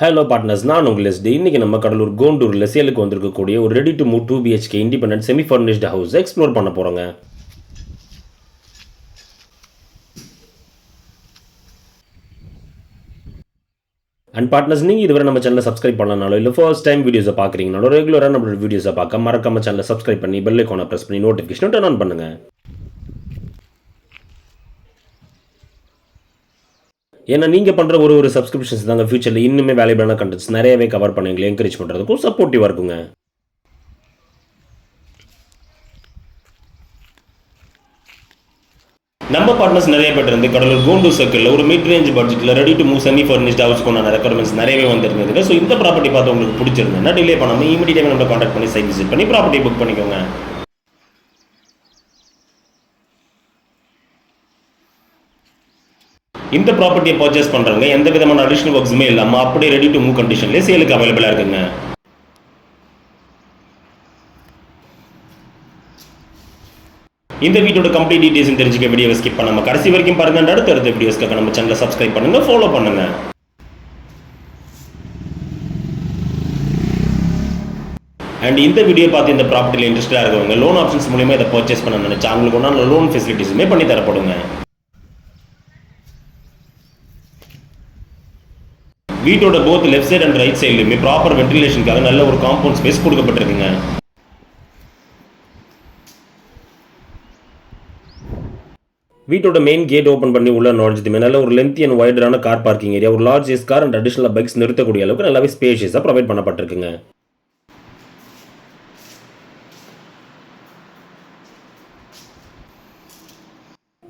Hello partners, நான் உங்கள் ST. இன்னைக்கு நம்ம கடலூர் கோண்டூரில் சேலுக்கு வந்திருக்கக்கூடிய ஒரு ready to move 2 BHK independent semi furnished house explore பண்ண போகிறோங்க. அண்ட் பார்ட்னர்ஸ், நீங்கள் இதுவரை நம்ம சேனலை சப்ஸ்கிரைப் பண்ணனாலும் இல்லை ஃபர்ஸ்ட் டைம் வீடியோஸை பார்க்குறீங்கனாலும் ரெகுலராக நம்மளோட வீடியோஸை பார்க்க மறக்காம சேனலை சப்ஸ்கிரைப் பண்ணி பெல் ஐக்கானை ப்ரெஸ் பண்ணி நோட்டிஃபிகேஷன் டர்ன் ஆன் பண்ணுங்கள். ஏன்னா நீங்கள் பண்ணுற ஒரு சப்ஸ்கிரிப்ஷன்ஸ் தாங்க ஃபியூச்சரில் இன்னுமே வேல்யூபிளான கண்டென்ட்ஸ் நிறையவே கவர் பண்ணி எங்களை என்கரேஜ் பண்ணுறதுக்கும் சப்போர்ட்டிவாக இருக்குங்க. நம்ம பார்ட்னர்ஸ் நிறைய பேர் இருந்து கடலூர் கோண்டூர் சர்க்கிளில் ஒரு மிட் ரேஞ்ச் பட்ஜெட்டில் ready to move semi furnished ஹவுஸ்க்கான ரெக்குவயர்மெண்ட்ஸ் நிறையவே வந்திருந்ததுங்க. ஸோ இந்த ப்ராப்பர்ட்டி பார்த்து உங்களுக்கு பிடிச்சிருந்தேன்னா டிலே பண்ணாமல் இமீடியட்டாக நம்ம கான்டாக்ட் பண்ணி சைட் விசிட் பண்ணி ப்ராப்பர்ட்டி புக் பண்ணிக்கோங்க. இந்த ப்ராப்பர்ட்டியை பர்ச்சேஸ் பண்ணுறவங்க எந்த விதமான அடிஷனல் ஒர்க்ஸுமே இல்லாமல் அப்படியே ரெடி டு மூவ் கண்டிஷன்லேயே சேலுக்கு அவைலபிளாக இருக்குங்க. இந்த வீட்டோட கம்ப்ளீட் டீடைல்ஸ் தெரிஞ்சுக்க வீடியோவை ஸ்கிப் பண்ணாம கடைசி வரைக்கும் பாருங்க. அடுத்த வீடியோஸ்க்காக நம்ம சேனலை சப்ஸ்கிரைப் பண்ணுங்க, ஃபாலோ பண்ணுங்க. அண்ட் இந்த வீடியோ பார்த்து இந்த ப்ராப்பர்ட்டியில் இன்ட்ரெஸ்டாக இருக்கவங்க லோன் ஆப்ஷன்ஸ் மூலியமாக இதை பர்ச்சேஸ் பண்ண நினைச்சா அவங்களுக்கு ஒன்றா லோன் ஃபெசிலிட்டிஸுமே பண்ணி தரப்படுங்க. வீட்டோட both left side and right சைட்லையுமே ப்ராப்பர் வென்டிலேஷனுக்காக நல்ல ஒரு காம்பவுண்ட் ஸ்பேஸ் கொடுக்கப்பட்டிருக்குங்க. வீட்டோட மெயின் கேட் ஓப்பன் பண்ணி உள்ள நுழைஞ்சதுமே நல்ல ஒரு லென்த்தி அண்ட் வைடரான கார் பார்க்கிங் ஏரியா, ஒரு large size car and additional bikes நிறுத்தக்கூடிய அளவுக்கு நல்லாவே ஸ்பேஷியஸாக ப்ரொவைட் பண்ணப்பட்டிருக்குங்க.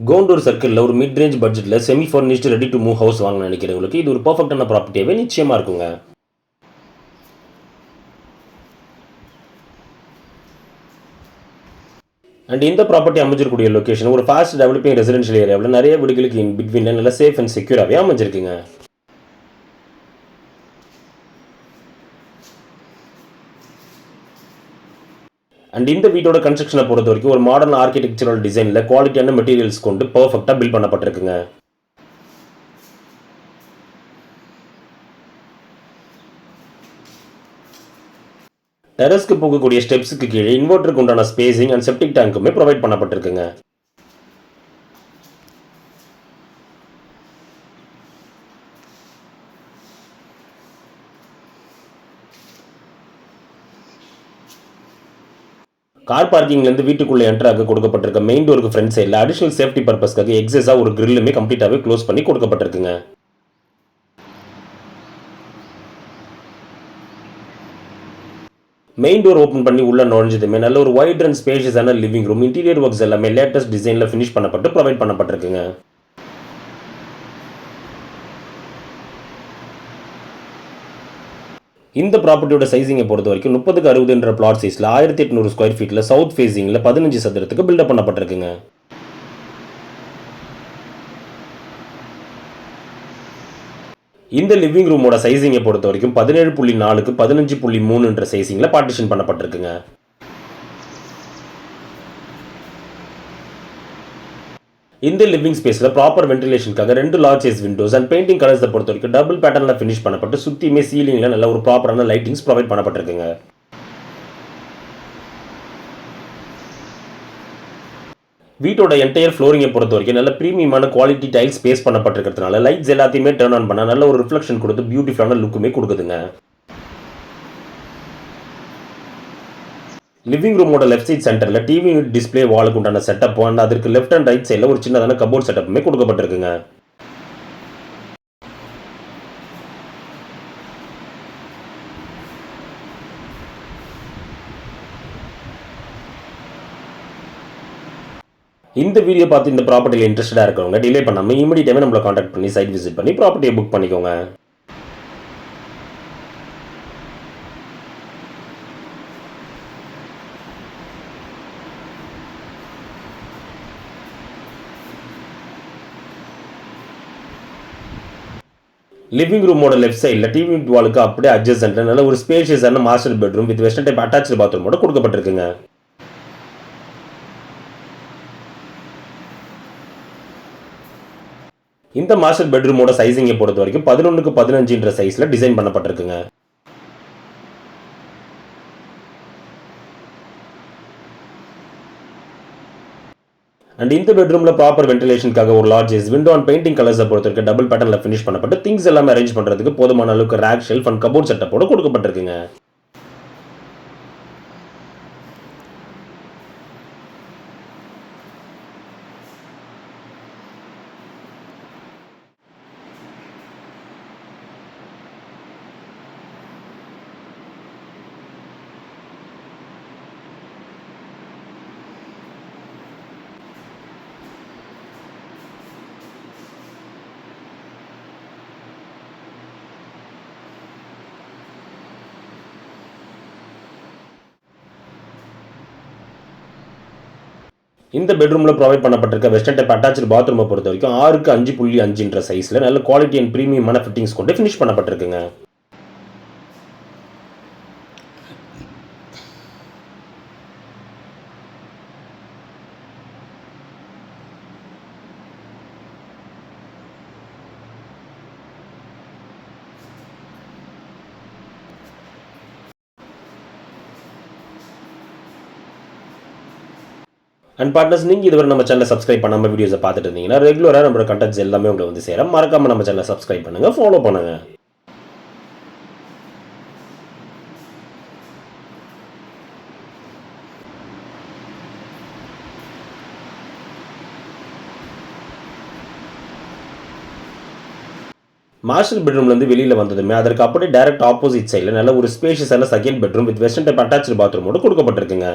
கோண்டூர் சர்க்கிளில் ஒரு மிட் ரேஞ்ச் பட்ஜெட்டில் semi furnished ready to move house வாங்க நினைக்கிறவங்களுக்கு இது ஒரு பர்ஃபெக்டான ப்ராப்பர்ட்டியாகவே நிச்சயமாக இருக்குங்க. அண்ட் இந்த ப்ராப்பர்ட்டி அமைஞ்சிருக்கூடிய லொக்கேஷன் ஒரு ஃபாஸ்ட் டெவலப்பிங் ரெசிடென்ஷியல் ஏரியாவில் நிறைய வீடுகளுக்கு இன் பிட்வீனில் நல்லா சேஃப் அண்ட் செக்யூராகவே அமைஞ்சிருக்குங்க. அண்ட் இந்த வீட்டோட கன்ஸ்ட்ரக்ஷனை பொறுத்த வரைக்கும் ஒரு மாடர்ன் ஆர்கிடெக்சரல் டிசைனில் குவாலிட்டியான மெட்டீரியல்ஸ் கொண்டு பர்ஃபெக்டாக பில்ட் பண்ணப்பட்டிருக்குங்க. டெரஸ்க்கு போகக்கூடிய ஸ்டெப்ஸுக்கு கீழே இன்வெர்ட்டருக்கு உண்டான ஸ்பேசிங் அண்ட் செப்டிக் டேங்க்குமே ப்ரொவைட் பண்ணப்பட்டிருக்குங்க. கார் பார்க்கிங்லேருந்து வீட்டுக்குள்ளே என்ட்ராக கொடுக்கப்பட்டிருக்க மெயின் டோருக்கு ஃப்ரண்ட் சைடில் அடிஷனல் சேஃப்டி பர்பஸ்க்காக எக்ஸஸாக ஒரு கிரில்லுமே கம்ப்ளீட்டாகவே க்ளோஸ் பண்ணி கொடுக்கப்பட்டிருக்குங்க. மெயின் டோர் ஓப்பன் பண்ணி உள்ள நுழைஞ்சதுமே நல்ல ஒரு வைட் அண்ட் ஸ்பேஷியஸான லிவிங் ரூம், இன்டீரியர் ஒர்க்ஸ் எல்லாமே லேட்டஸ்ட் டிசைனில் ஃபினிஷ் பண்ணப்பட்டு ப்ரொவைட் பண்ணப்பட்டிருக்குங்க. இந்த ப்ராப்பர்ட்டியோட சைசிங்கை பொறுத்த வரைக்கும் 30x60 பிளாட் சைஸில் 1800 ஸ்கொயர் ஃபீட்டில் சவுத் ஃபேஸிங்கில் 15 சதுரத்துக்கு பில்டப் பண்ணப்பட்டிருக்குங்க. இந்த லிவிங் ரூமோட சைசிங்கை பொறுத்த வரைக்கும் 17.4க்கு 15.3 சைசிங்கில் பார்ட்டிஷன் பண்ணப்பட்டிருக்குங்க. இந்த லிவிங் ஸ்பேஸில் ப்ராப்பர் வென்டிலேஷனுக்காக 2 large size windows and painting கலர்ஸை பொறுத்த வரைக்கும் டபுள் பேட்டர்னில் ஃபினிஷ் பண்ணப்பட்டு சுற்றியுமே சீலிங்கில் நல்ல ஒரு ப்ராப்பரான லைட்டிங்ஸ் ப்ரொவைட் பண்ணப்பட்டிருக்குங்க. வீட்டோட என்டையர் ஃப்ளோரிங்கை பொறுத்த வரைக்கும் நல்ல ப்ரீமியமான குவாலிட்டி டைல்ஸ் ஸ்பேஸ் பண்ணப்பட்டிருக்கிறதுனால லைட்ஸ் எல்லாத்தையுமே டர்ன் ஆன் பண்ணால் நல்ல ஒரு ரிஃப்ளெக்ஷன் கொடுத்து பியூட்டிஃபுல்லான லுக்குமே கொடுக்குதுங்க. லிவிங் ரூமோட லெஃப்ட் சைட் சென்டரில் டிவி டிஸ்பிளே வாலுக்கு உண்டான செட்டப் அண்ட் அதற்கு லெஃப்ட் அண்ட் ரைட் சைடில் ஒரு சின்னதான கபோர்ட் செட்டப்புமே கொடுக்கப்பட்டிருக்குங்க. இந்த வீடியோ பார்த்து இந்த ப்ராப்பர்ட்டியில் இன்ட்ரெஸ்டாக இருக்கவங்க டிலே பண்ணாமல் இமீடியட்டாகவே நம்மளை கான்டாக்ட் பண்ணி சைட் விசிட் பண்ணி ப்ராப்பர்ட்டியை புக் பண்ணிக்கோங்க. லிவிங் ரூமோட லெஃப்ட் சைடில் டிவி வாலுக்கு அப்படியே அட்ஜஸ்டன்ட்ல நல்ல ஒரு ஸ்பேஷியஸான master bedroom with western type attach பாத்ரூமோட கொடுக்கப்பட்டிருக்குங்க. இந்த மாஸ்டர் பெட்ரூமோட சைஸிங்கை பொறுத்த வரைக்கும் 11க்கு 15ன்ற சைஸில் டிசைன் பண்ணப்பட்டிருக்குங்க. அண்ட் இந்த பெட்ரூமில் ப்ராப்பர் வென்டிலேஷனுக்காக ஒரு large size window and painting கலர்ஸை பொறுத்த வரைக்கும் டபுள் பேட்டர்னில் ஃபினிஷ் பண்ணப்பட்டு திங்ஸ் எல்லாமே அரேஞ்ச் பண்ணுறதுக்கு போதுமான அளவுக்கு ரேக், ஷெல்ஃப் அண்ட் கபோர்ட் செட்டப்போடு கொடுக்கப்பட்டிருக்குங்க. இந்த பெட்ரூமில் ப்ரொவைட் பண்ணப்பட்டிருக்க வெஸ்டர்ன் டைப் அட்டாச்சு பாத்ரூமை பொறுத்த வரைக்கும் 6க்கு 5.5ன்ற சைஸில் நல்ல குவாலிட்டி அண்ட் ப்ரீமியமான ஃபிட்டிங்ஸ் கொண்டு ஃபினிஷ் பண்ணப்பட்டிருக்குங்க. அண்ட் பார்ட்னர்ஸ், நீங்கள் இதுவரை நம்ம சேனலை சப்ஸ்கிரைப் பண்ணாமல் வீடியோஸை பார்த்துட்டு இருந்தீங்கன்னா ரெகுலராக நம்மளோட கண்டென்ட்ஸ் எல்லாமே உங்களை வந்து சேர மறக்காமல் நம்ம சேனலை சப்ஸ்கிரைப் பண்ணுங்கள், ஃபாலோ பண்ணுங்கள். மாஸ்டர் பெட்ரூம்லேருந்து வெளியில் வந்ததுமே அதற்கு அப்படியே டைரக்ட் ஆப்போசிட் சைடில் நல்ல ஒரு ஸ்பேஷியஸான second bedroom with western type attach பாத்ரூமோடு கொடுக்கப்பட்டிருக்குங்க.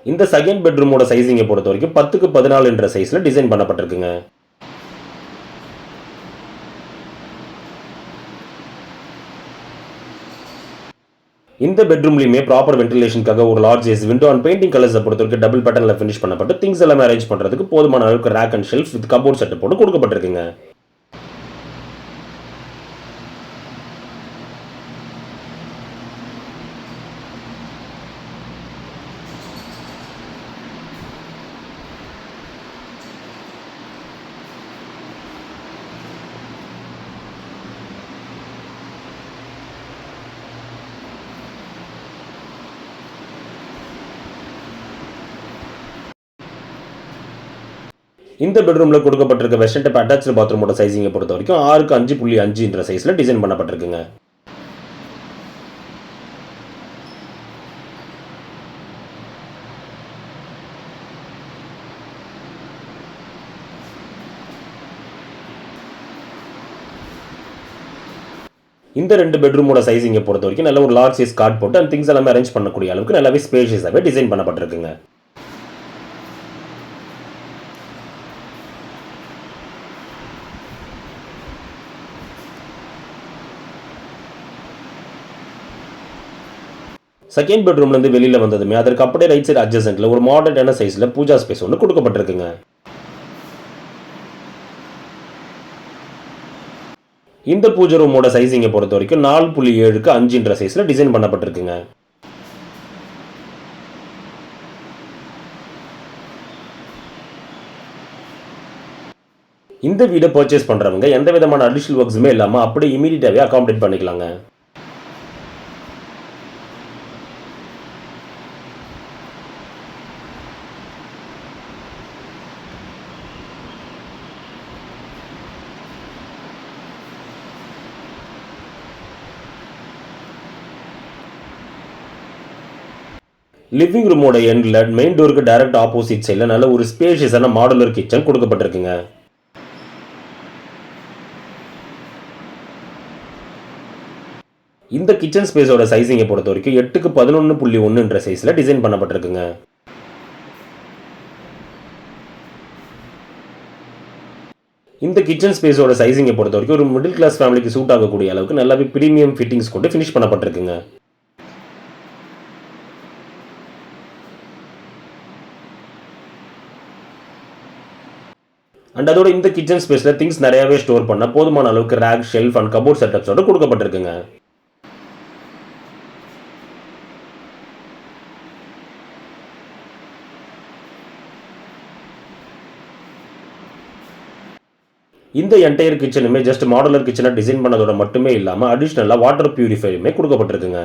இந்த செகண்ட் பெட்ரூமோட சைஸிங்கை பொறுத்த வரைக்கும் 10க்கு 14ன்ற சைஸில் டிசைன் பண்ணப்பட்டிருக்குங்க. இந்த பெட்ரூம்லையுமே ப்ராப்பர் வென்டிலேஷனுக்காக ஒரு large size window and painting கலர்ஸை பொறுத்த வரைக்கும் டபுள் பேட்டர்னில் ஃபினிஷ் பண்ணப்பட்டு திங்ஸ் எல்லாமே அரேஞ்ச் பண்ணுறதுக்கு போதுமான அளவுக்கு rack and shelf with cupboard setup போட்டு கொடுக்கப்பட்டிருக்குங்க. இந்த பெட்ரூமில் கொடுக்கப்பட்டிருக்க வெஸ்டர்ன் டைப் அட்டாச்சு பாத்ரூமோட சைஸிங்கை பொறுத்த வரைக்கும் 6க்கு 5.5ன்ற சைஸில் டிசைன் பண்ணப்பட்டிருக்குங்க. இந்த 2 பெட்ரூமோட சைஸிங்கை பொறுத்த வரைக்கும் நல்ல ஒரு லார்ஜ் சைஸ் கார்ட் போட்டு அண்ட் திங்ஸ் எல்லாமே அரேஞ்ச் பண்ணக்கூடிய அளவுக்கு நல்லாவே ஸ்பேஷியஸாகவே டிசைன் பண்ணப்பட்டிருக்குங்க. செகண்ட் பெட்ரூம்லேருந்து வெளியில் வந்ததுமே அதற்கு அப்படியே ரைட் சைடு அட்ஜசன்ட்ல ஒரு மாடர்னான சைஸில் பூஜா ஸ்பேஸ் ஒன்று கொடுக்கப்பட்டிருக்குங்க. இந்த பூஜை ரூமோட சைஸிங்கை பொறுத்த வரைக்கும் 4.7க்கு 5ன்ற சைஸில் டிசைன் பண்ணப்பட்டிருக்குங்க. இந்த வீடை பர்ச்சேஸ் பண்ணுறவங்க எந்த விதமான அடிஷனல் ஒர்க்ஸுமே இல்லாமல் அப்படியே இமீடியட்டாகவே அகாமடேட் பண்ணிக்கலாங்க. லிவிங் ரூமோட எண்டில் மெயின் டோருக்கு டைரக்ட் ஆப்போசிட் சைடில் நல்ல ஒரு ஸ்பேஷியஸான மாடுலர் கிச்சன் கொடுக்கப்பட்டிருக்குங்க. இந்த கிச்சன் ஸ்பேஸோட சைஸிங்கை பொறுத்த வரைக்கும் 8க்கு 11.1ன்ற சைஸில் டிசைன் பண்ணப்பட்டிருக்குங்க. இந்த கிச்சன் ஸ்பேஸோட சைஸிங்கை பொறுத்த வரைக்கும் ஒரு மிடில் கிளாஸ் ஃபேமிலிக்கு சூட் ஆகக்கூடிய அளவுக்கு நல்லாவே ப்ரீமியம் ஃபிட்டிங்ஸ் கொண்டு ஃபினிஷ் பண்ணப்பட்டிருக்குங்க. அண்ட் அதோட இந்த கிச்சன் ஸ்பேஸில் திங்ஸ் நிறையாவே ஸ்டோர் பண்ண போதுமான அளவுக்கு ரேக், ஷெல்ஃப் அண்ட் கபோர்ட் செட்டப்ஸோட கொடுக்கப்பட்டிருக்குங்க. இந்த என்டையர் கிச்சனுமே ஜஸ்ட் மாடுலர் கிச்சனாக டிசைன் பண்ணதோட மட்டுமே இல்லாமல் அடிஷ்னலாக வாட்டர் பியூரிஃபையுமே கொடுக்கப்பட்டிருக்குங்க.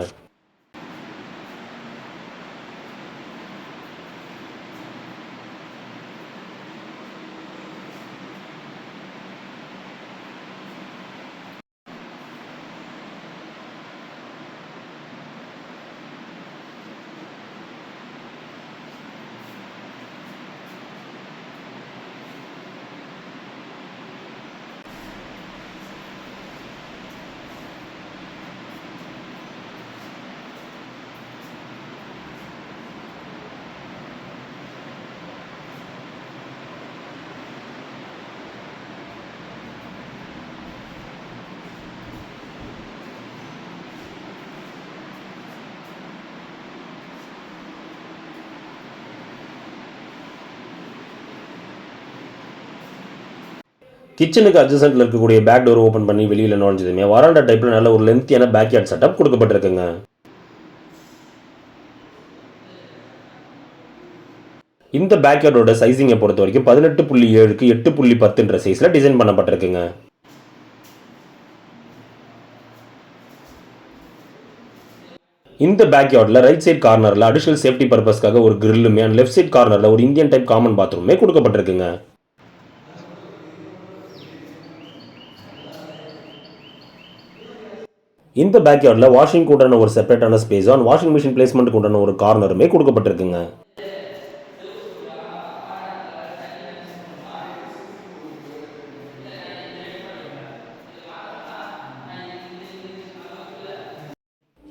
கிச்சனுக்கு அட்ஜசன்ட்ல இருக்கக்கூடிய பேக் டோர் ஓப்பன் பண்ணி வெளியில் நுழைஞ்சதுமே வராண்டா டைப்பில் நல்ல ஒரு லென்த்தியான பேக்யார்ட் செட்டப் கொடுக்கப்பட்டிருக்குங்க. இந்த பேக்யார்டோட சைசிங்கை பொறுத்த வரைக்கும் 18.7க்கு 8.10 சைஸில் டிசைன் பண்ணப்பட்டிருக்குங்க. இந்த பேக்யார்டில் ரைட் சைட் கார்னரில் அடிஷனல் சேஃப்டி பர்பஸ்க்காக ஒரு கிரில்லுமே அண்ட் லெஃப்ட் சைட் கார்னரில் ஒரு இந்தியன் டைப் காமன் பாத்ரூமே கொடுக்கப்பட்டிருக்குங்க. இந்த பேக்யார்டில் வாஷிங் உண்டான ஒரு செப்பரேட்டான ஸ்பேஸ் அண்ட் வாஷிங் மிஷின் பிளேஸ்மெண்ட்டுக்கு உண்டான ஒரு கார்னருமே கொடுக்கப்பட்டிருக்குங்க.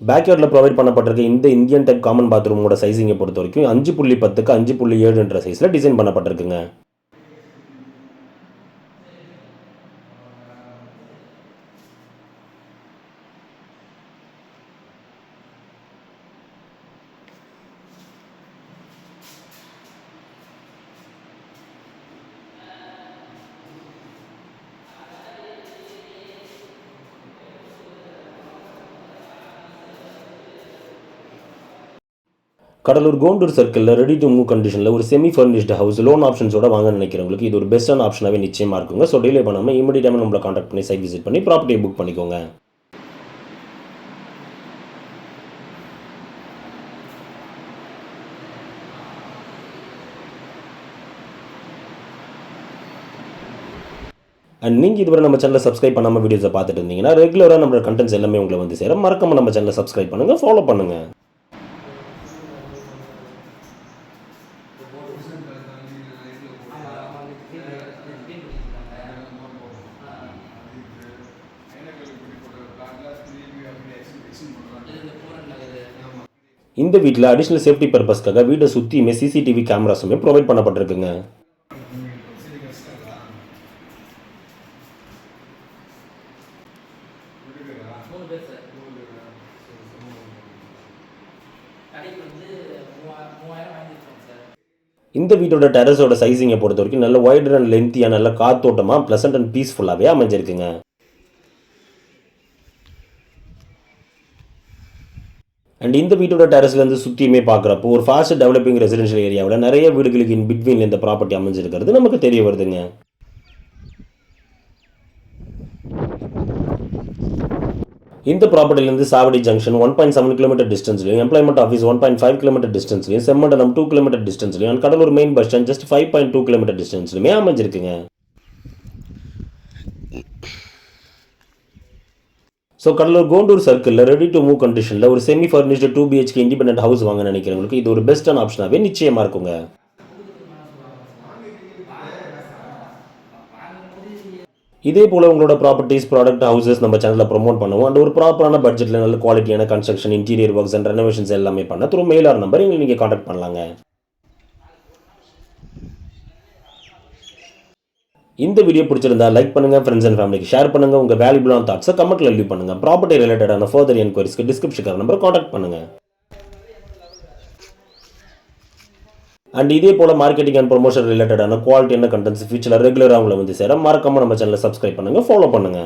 பேக்யார்டில் ப்ரொவைட் பண்ணப்பட்டிருக்க இந்த இந்தியன் டைப் காமன் பாத்ரூமோட சைசிங்கை பொறுத்த வரைக்கும் 5.10க்கு 5.7 சைஸில் டிசைன் பண்ணப்பட்டிருக்குங்க. கடலூர் கோண்டூர் சர்க்கிளில் ரெடி டு மூவ் கண்டிஷனில் ஒரு செமி ஃபர்னிஷ்டு ஹவுஸ் லோன் ஆப்ஷன்ஸோட வாங்க நினைக்கிறவங்களுக்கு இது ஒரு பெஸ்ட்டான ஆப்ஷனாகவே நிச்சயமாக இருக்குங்க. ஸோ டிலே பண்ணாமல் இமீடியட்டாக நம்மளை கான்டாக்ட் பண்ணி சைட் விசிட் பண்ணி ப்ராப்பர்ட்டியை புக் பண்ணிக்கோங்க. அண்ட் நீங்கள் இதுவரை நம்ம சேனலை சப்ஸ்கிரைப் பண்ணாமல் வீடியோஸை பார்த்துட்டு இருந்தீங்கன்னா ரெகுலராக நம்மளோட கண்டென்ட்ஸ் எல்லாமே உங்களை வந்து சேர மறக்காம நம்ம சேனலை சப்ஸ்கிரைப் பண்ணுங்கள், ஃபாலோ பண்ணுங்கள். இந்த வீட்டில் அடிஷ்னல் சேஃப்டி பர்பஸ்க்காக வீட்டை சுற்றியுமே சிசிடிவி கேமராஸுமே ப்ரொவைட் பண்ணப்பட்டிருக்குங்க. இந்த வீட்டோட டெரஸோட சைசிங்கை பொறுத்த வரைக்கும் நல்ல வைடர் அண்ட் லென்த்தியாக நல்ல காத்தோட்டமாக ப்ளசன்ட் அண்ட் பீஸ்ஃபுல்லாகவே அமைஞ்சிருக்குங்க. அண்ட் இந்த வீட்டோட டெரஸ்லேருந்து சுற்றியுமே பார்க்குறப்போ ஒரு ஃபாஸ்ட் டெவலப்பிங் ரெசிடென்ஷியல் ஏரியாவில் நிறைய வீடுகளுக்கு இன் பிட்வீனில் இந்த ப்ராப்பர்ட்டி அமைஞ்சிருக்கிறது நமக்கு தெரிய வருதுங்க. இந்த ப்ராப்பர்ட்டிலேருந்து சாவடி ஜங்ஷன் 1.7 கிலோமீட்டர் டிஸ்டன்ஸ்லையும், எம்ப்ளாய்மெண்ட் ஆஃபீஸ் 1.5 கிலோமீட்டர் டிஸ்டன்ஸ்லையும், செம்மண்டலம் 2 கிலோமீட்டர் டிஸ்டன்ஸ்லையும் and Cuddalore main bus stand just 5.2 kilometre டிஸ்டன்ஸ்லையுமே அமைஞ்சிருக்குங்க. ஸோ கடலூர் கோண்டூர் சர்க்கிளில் ரெடி டு மூவ் கண்டிஷனில் ஒரு semi furnished 2 BHK independent house வாங்க நினைக்கிறவங்களுக்கு இது ஒரு பெஸ்ட்டான ஆப்ஷனாகவே நிச்சயமாக இருக்குங்க. இதே போல் உங்களோட ப்ராப்பர்ட்டிஸ் ப்ராடக்ட் ஹவுசஸ் நம்ம சேனலில் ப்ரொமோட் பண்ணுவோம். அண்ட் ஒரு ப்ராப்பரான பட்ஜெட்டில் நல்ல குவாலிட்டியான construction interior works and renovations எல்லாமே பண்ண த்ரூ மெயில் ஆர் நம்பர் எங்களுக்கு நீங்கள் கான்டாக்ட் பண்ணலாங்க. இந்த வீடியோ பிடிச்சிருந்தா லைக் பண்ணுங்க, ஃப்ரெண்ட்ஸ் அண்ட் ஃபேமிலிக்கு ஷேர் பண்ணுங்க, உங்க வேல்யூபிளான தாட்ஸை கமெண்ட்ல லீவ் பண்ணுங்க. ப்ராப்பர்ட்டி ரிலேட்டடான ஃபர்தர் என்கொயரிஸ்க்கு டிஸ்கிரிப்ஷன் நம்பர் கான்டாக்ட் பண்ணுங்க. அண்ட் இதே போல மார்க்கெட்டிங் அண்ட் ப்ரொமோஷன் ரிலேட்டடான குவாலிட்டியான கண்டென்ட்ஸ் ஃபியூச்சரில் ரெகுலராக உங்களை வந்து சேர மறக்காம நம்ம சேனலை சப்ஸ்கிரைப் பண்ணுங்க, ஃபாலோ பண்ணுங்க.